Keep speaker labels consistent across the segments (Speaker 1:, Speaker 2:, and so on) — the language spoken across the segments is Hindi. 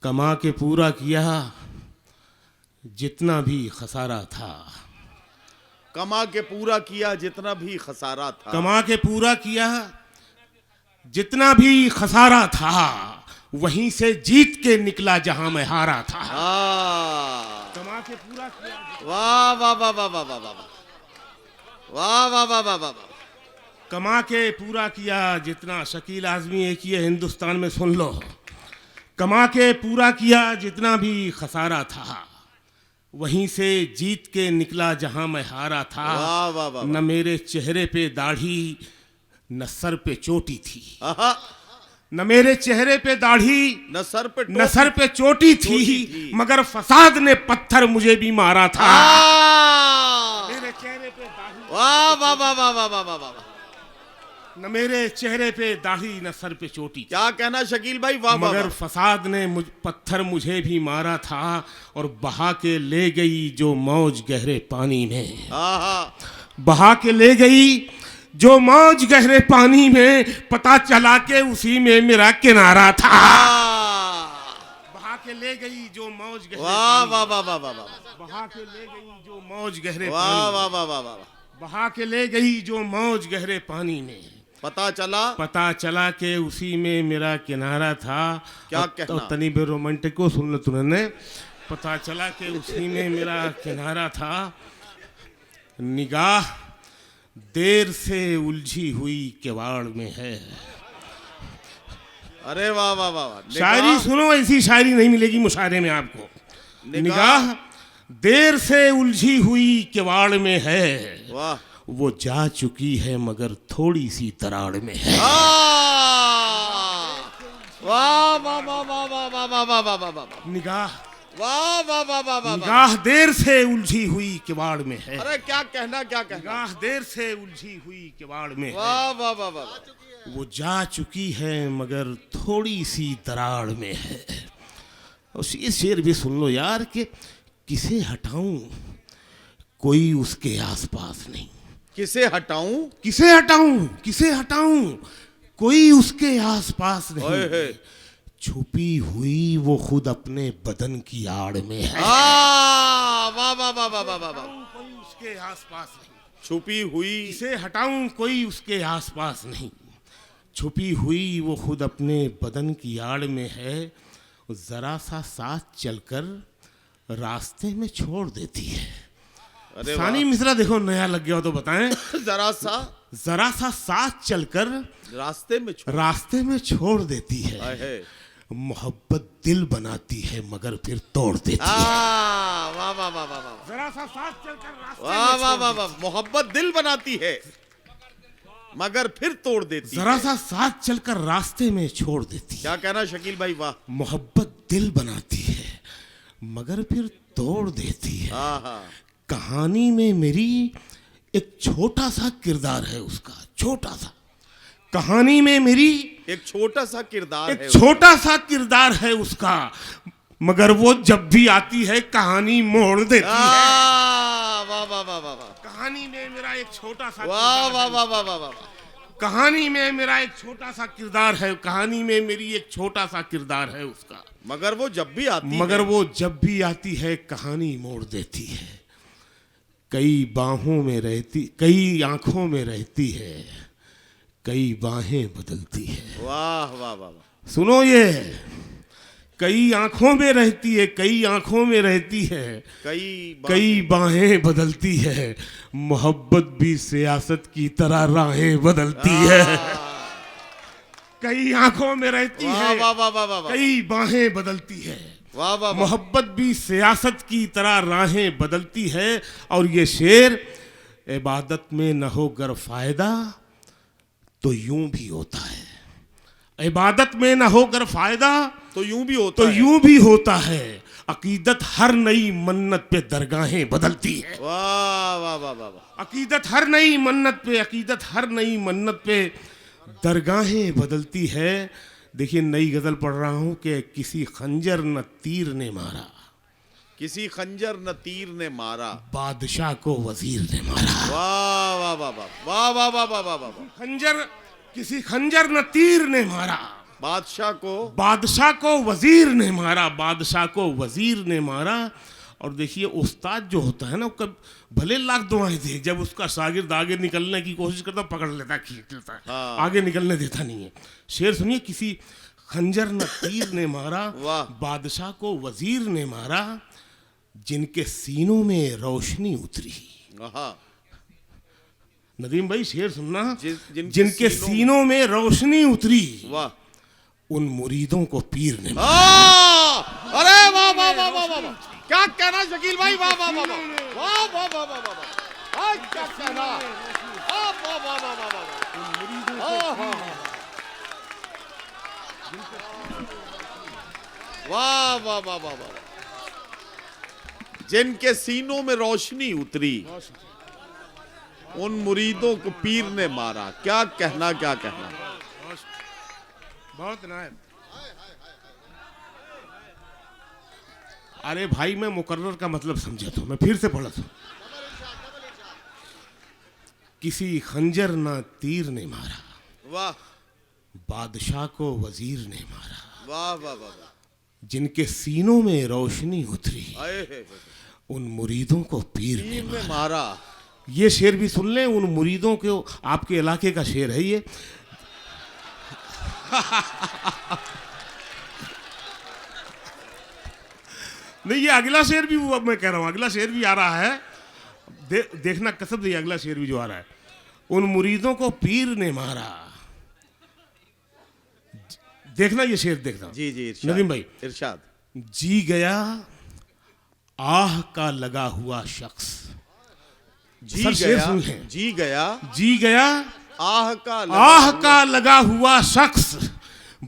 Speaker 1: कमा के पूरा किया जितना भी खसारा था।
Speaker 2: कमा के पूरा किया जितना भी खसारा था।
Speaker 1: कमा के पूरा किया जितना भी खसारा था, वहीं से जीत के निकला जहां मैं हारा था। कमा के पूरा किया।
Speaker 2: वाह वाह वाह वाह वाह वाह वाह वाह वाह वाह वाह वाह।
Speaker 1: कमा के पूरा किया जितना, शकील आजमी एक ही है हिंदुस्तान में, सुन लो। कमा के पूरा किया जितना भी खसारा था, वहीं से जीत के निकला जहां मैं हारा था।
Speaker 2: वाह वाह वाह।
Speaker 1: न मेरे चेहरे पे दाढ़ी न सर पे चोटी थी। न मेरे चेहरे पे दाढ़ी
Speaker 2: न सर पे
Speaker 1: चोटी थी, मगर फसाद ने पत्थर मुझे भी मारा था। मेरे चेहरे पे दाढ़ी,
Speaker 2: वाह वाह वाह वाह वाह वाह वाह।
Speaker 1: न मेरे चेहरे पे दाढ़ी न सर पे चोटी।
Speaker 2: क्या कहना शकील भाई, वाह वाह।
Speaker 1: मगर फसाद ने पत्थर मुझे भी मारा था, और बहा के ले गई जो मौज गहरे पानी में। बहा के ले गई जो मौज गहरे पानी में, पता चला के उसी में मेरा किनारा था। बहा के ले गई जो मौज गहरे,
Speaker 2: वाह वाह वाह वाह वाह।
Speaker 1: बहा के ले गई जो मौज गहरे,
Speaker 2: वाह वाह वाह वाह वाह।
Speaker 1: बहा के ले गई जो मौज गहरे पानी में,
Speaker 2: पता चला
Speaker 1: के उसी में मेरा किनारा था।
Speaker 2: क्या कहना,
Speaker 1: तनी बे रोमांटिक को सुन लो तुमने। पता चला के उसी में मेरा किनारा था। निगाह देर से उलझी हुई किवाड़ में है।
Speaker 2: अरे वाह वाह वाह।
Speaker 1: शायरी सुनो, ऐसी शायरी नहीं मिलेगी मुशायरे में आपको। निगाह देर से उलझी हुई किवाड़ में है,
Speaker 2: वाह।
Speaker 1: वो जा चुकी है मगर थोड़ी सी दराड़ में है।
Speaker 2: वाह वाह वाह वाह वाह वाह वाह वाह वाह वाह।
Speaker 1: निगाह,
Speaker 2: वाह वाह वाह वाह वाह।
Speaker 1: निगाह देर से उलझी हुई किवाड़ में है।
Speaker 2: अरे क्या कहना, क्या कहना।
Speaker 1: निगाह देर से उलझी हुई किवाड़ में है।
Speaker 2: वाह वाह वाह वाह।
Speaker 1: वो जा चुकी है मगर थोड़ी सी दराड़ में है। और ये शेर भी सुन लो यार, कि किसे हटाऊं कोई उसके आसपास नहीं।
Speaker 2: किसे हटाऊं,
Speaker 1: किसे हटाऊं, किसे हटाऊं कोई उसके आसपास नहीं। छुपी हुई वो खुद अपने बदन की आड़ में है।
Speaker 2: वाह वाह वाह वाह वाह वाह।
Speaker 1: कोई उसके आसपास नहीं।
Speaker 2: छुपी हुई,
Speaker 1: किसे हटाऊं कोई उसके आसपास नहीं। छुपी हुई वो खुद अपने बदन की आड़ में है। जरा सा साथ चलकर रास्ते में छोड़ देती है। सानी मिश्रा देखो, नया लग गया हो तो बताएं। जरा सा साथ चलकर रास्ते में छोड़ देती है। मोहब्बत दिल बनाती है मगर फिर तोड़ देती है।
Speaker 2: वाह वाह वाह वाह।
Speaker 1: जरा सा साथ चलकर रास्ते,
Speaker 2: वाह वाह वाह वाह। मोहब्बत दिल बनाती है मगर फिर तोड़ देती है।
Speaker 1: जरा सा साथ चलकर रास्ते में छोड़ देती है।
Speaker 2: क्या कहना शकील भाई, वाह।
Speaker 1: मोहब्बत दिल बनाती है मगर फिर तोड़ देती है। कहानी में मेरी एक छोटा सा किरदार है उसका, छोटा सा। कहानी में मेरी
Speaker 2: एक छोटा सा
Speaker 1: किरदार है उसका, मगर वो जब भी आती है कहानी मोड़ देती है।
Speaker 2: वाह वाह वाह वाह।
Speaker 1: कहानी में मेरा एक छोटा सा,
Speaker 2: वाह वाह वाह वाह वाह।
Speaker 1: कहानी में मेरा एक छोटा सा किरदार है, कहानी में मेरी एक छोटा सा किरदार है उसका,
Speaker 2: मगर वो जब भी आती है कहानी मोड़ देती है। कई बाहों में रहती, कई आंखों में रहती है, कई बाहें बदलती है। वाह वाह वाह।
Speaker 1: सुनो ये, कई आंखों में रहती है, कई आंखों में रहती है, कई बाहें बदलती है। मोहब्बत भी सियासत की तरह राहें बदलती है। कई आंखों में रहती है, कई बाहें बदलती है। मोहब्बत भी सियासत की तरह राहें बदलती है। और ये शेर, इबादत में न हो गर फायदा तो यूं भी होता है। इबादत में न हो गर फायदा
Speaker 2: तो यूं भी
Speaker 1: होता है। अकीदत हर नई मन्नत पे दरगाहें बदलती है।
Speaker 2: वाह वाह वाह वाह।
Speaker 1: अकीदत हर नई मन्नत पे दरगाहें बदलती है। देखिए, नई गजल पढ़ रहा हूं कि किसी खंजर न तीर ने मारा, बादशाह को वजीर ने मारा।
Speaker 2: वाह वाह वाह वाह वाह वाह वाह वाह वाह।
Speaker 1: किसी खंजर न तीर ने मारा,
Speaker 2: बादशाह को वजीर ने मारा, बादशाह को वजीर ने मारा। और देखिए उस्ताद जो होता है ना, कब भले लाख दुआएं दे, जब उसका शागिर्द आगे निकलने की कोशिश करता पकड़ लेता, खींच लेता है, आगे निकलने देता नहीं है। शेर सुनिए, किसी खंजर न तीर ने मारा, बादशाह को वजीर ने मारा, जिनके सीनों में रोशनी उतरी। नदीम भाई शेर सुनना, जिनके सीनों में रोशनी उतरी, उन मुरीदों को पीर ने मारा।
Speaker 3: अरे वाह वाह वाह वाह वाह, क्या कहना शकील भाई, वाह वाह वाह वाह वाह वाह वाह वाह, क्या कहना, वाह वाह वाह वाह वाह वाह वाह वाह वाह, जिनके सीनों में रोशनी उतरी, उन मुरीदों को पीर ने मारा। क्या कहना, क्या कहना,
Speaker 2: बहुत नायब। अरे भाई मैं मुकर्रर का मतलब समझा था, मैं फिर से पढ़ा था। किसी खंजर ना तीर ने मारा,
Speaker 3: वाह,
Speaker 2: बादशाह को वजीर ने मारा,
Speaker 3: वाह वाह वाह,
Speaker 2: जिनके सीनों में रोशनी उतरी, उन मुरीदों को पीर ने
Speaker 3: मारा।
Speaker 2: ये शेर भी सुन लें, उन मुरीदों को, आपके इलाके का शेर है ये। नहीं, ये अगला शेर भी वो, अब मैं कह रहा हूं अगला शेर भी आ रहा है, देखना कसम से, अगला शेर भी जो आ रहा है, उन मुरीदों को पीर ने मारा। देखना ये शेर, देखना।
Speaker 3: जी जी
Speaker 2: नदीम भाई,
Speaker 3: इरशाद।
Speaker 2: जी गया आह का लगा हुआ शख्स,
Speaker 3: जी गया, जी गया,
Speaker 2: जी गया
Speaker 3: आह
Speaker 2: का लगा हुआ शख्स,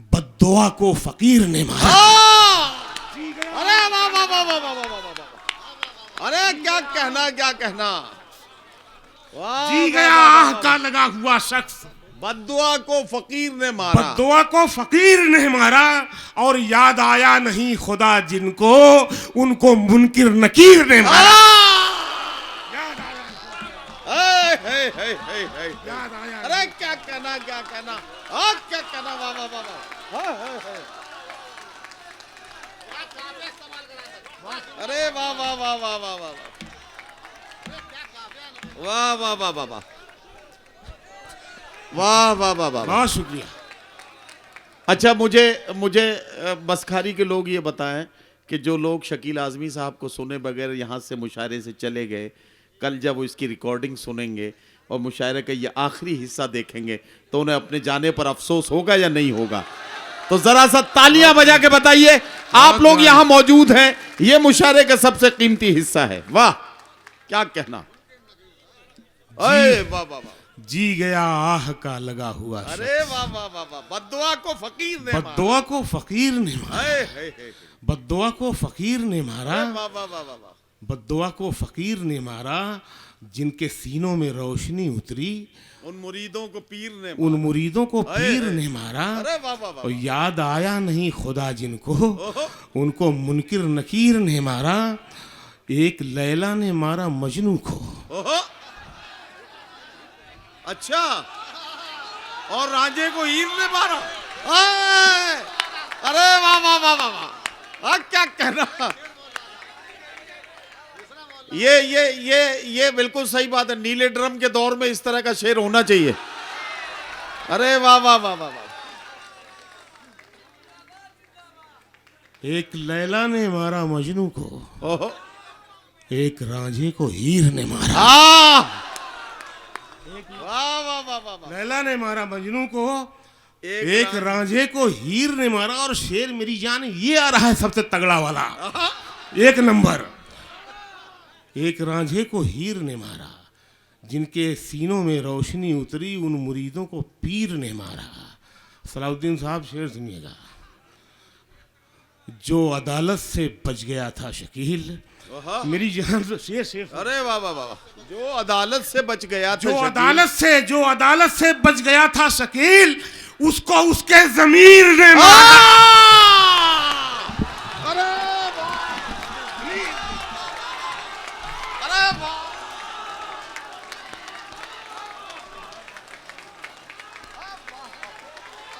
Speaker 2: बद्दुआ को फकीर ने मारा।
Speaker 3: अरे वाह वाह वाह वाह वाह वाह वाह, अरे क्या कहना, क्या कहना,
Speaker 2: जी गया आह का लगा हुआ शख्स,
Speaker 3: बद्दुआ को फकीर ने मारा,
Speaker 2: बद्दुआ को फकीर ने मारा, और याद आया नहीं खुदा जिनको, उनको मुनकिर नकीर ने मारा।
Speaker 3: अरे क्या कहना, क्या कहना, क्या कहना, वाह वाह वाह वाह, अरे वाह वाह वाह वाह वाह वाह वाह वाह वाह वाह वाह वाह वाह वाह वाह,
Speaker 2: बहुत शुक्रिया।
Speaker 3: अच्छा, मुझे बसखारी के लोग ये बताएं कि जो लोग शकील आज़मी साहब को सुने बगैर यहाँ से मुशायरे से चले गए, कल जब वो इसकी रिकॉर्डिंग सुनेंगे और मुशायरे का ये आखिरी हिस्सा देखेंगे, तो उन्हें अपने जाने पर अफसोस होगा या नहीं होगा? तो जरा सा तालियां बजा के बताइए, आप लोग यहाँ मौजूद हैं, ये मुशायरे का सबसे कीमती हिस्सा है। वाह, क्या कहना, वाह वाह वाह,
Speaker 2: जी गया आह का लगा हुआ,
Speaker 3: अरे वाह वाह वाह वाह, बद्दुआ को फकीर ने मारा,
Speaker 2: बद्दुआ को फकीर ने मारा, बद्दुआ को फकीर ने मारा,
Speaker 3: वाह वाह वाह वाह,
Speaker 2: बद्दुआ को फकीर ने मारा, जिनके सीनों में रोशनी उतरी,
Speaker 3: उन मुरीदों को पीर ने,
Speaker 2: उन मुरीदों को पीर ने मारा,
Speaker 3: अरे वाह वाह वाह,
Speaker 2: और याद आया नहीं खुदा जिनको, उनको मुनकिर नकीर ने मारा। एक लैला ने मारा मजनू को,
Speaker 3: अच्छा, और राजे को हीर ने मारा। अरे वाह वाह वाह वाह वाह, क्या कहना, ये बिल्कुल सही बात है। नीले ड्रम के दौर में इस तरह का शेर होना चाहिए। अरे वाह वाह वाह वाह वाह,
Speaker 2: एक लैला ने मारा मजनू को, एक रांझे को हीर ने मारा।
Speaker 3: वाह वाह वाह वाह,
Speaker 2: लैला ने मारा मजनू को, एक रांझे को हीर ने मारा। और शेर मेरी जान ये आ रहा है सबसे तगड़ा वाला, एक नंबर। एक रांझे को हीर ने मारा, जिनके सीनों में रोशनी उतरी, उन मुरीदों को पीर ने मारा। सलाउद्दीन साहब शेर सुनिएगा। जो अदालत से बच गया था शकील, मेरी जान शेर शेर।
Speaker 3: अरे वाह वाह वाह, जो अदालत से बच गया था,
Speaker 2: जो अदालत से बच गया था शकील, उसको उसके जमीर ने मारा।